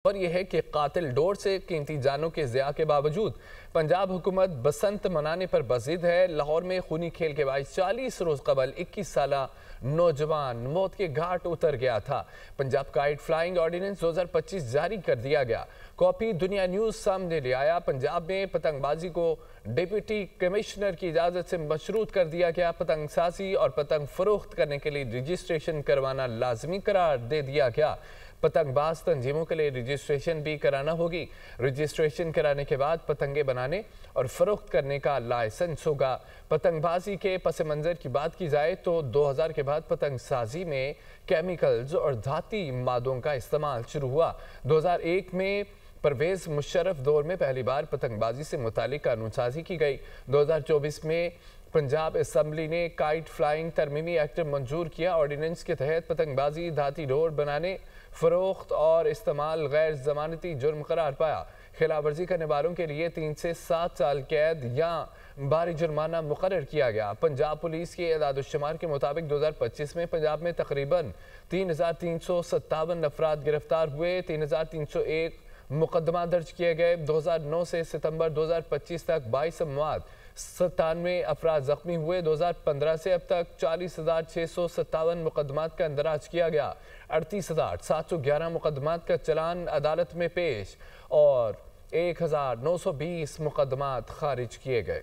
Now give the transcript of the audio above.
और यह है कि कातिल डोर से कीमती जानों के ज़िया के बावजूद पंजाब हुकूमत बसंत मनाने पर बज़िद है। लाहौर में खूनी खेल के बाद 40 रोज़ कबल 21 साला नौजवान मौत के घाट उतर गया था। पंजाब काइट फ्लाइंग ऑर्डिनेंस 2025 जारी कर दिया गया। कॉपी दुनिया न्यूज़ सामने ले आया। पंजाब में पतंगबाजी को डिप्टी कमिश्नर की इजाज़त से मशरूत कर दिया गया। पतंग साजी और पतंग फरोख्त करने के लिए रजिस्ट्रेशन करवाना लाजमी करार दे दिया गया। पतंगबाज तंजीमों के लिए रजिस्ट्रेशन भी कराना होगी। रजिस्ट्रेशन कराने के बाद पतंगे बनाने और फरोख्त करने का लाइसेंस होगा। पतंगबाजी के पस मंज़र की बात की जाए तो 2000 के बाद पतंग साजी में केमिकल्स और धाती मादों का इस्तेमाल शुरू हुआ। 2001 में परवेज मुशर्रफ दौर में पहली बार पतंगबाजी से मुतालिक कानूनसाजी की गई। 2024 में पंजाब असम्बली ने काइट फ्लाइंग तरमीमी एक्ट मंजूर किया। ऑर्डिनेंस के तहत पतंगबाजी धाती डोर बनाने, फरोख्त और इस्तेमाल गैर जमानती जुर्म करार पाया। खिलाफ वर्जी करने वालों के लिए 3 से 7 साल कैद या भारी जुर्माना मुकर्रर किया गया। पंजाब पुलिस के एदाद-ओ-शुमार के मुताबिक 2025 में पंजाब में तकरीबन 3357 अफराद गिरफ्तार हुए, 3301 मुकदमा दर्ज किए गए। 2009 से सितंबर 2025 तक 22 अमवात, 97 अफराद जख्मी हुए। 2015 से अब तक 40,657 मुकदमात का इंदराज किया गया। 38,711 मुकदमात का चलान अदालत में पेश और 1,920 मुकदमात खारिज किए गए।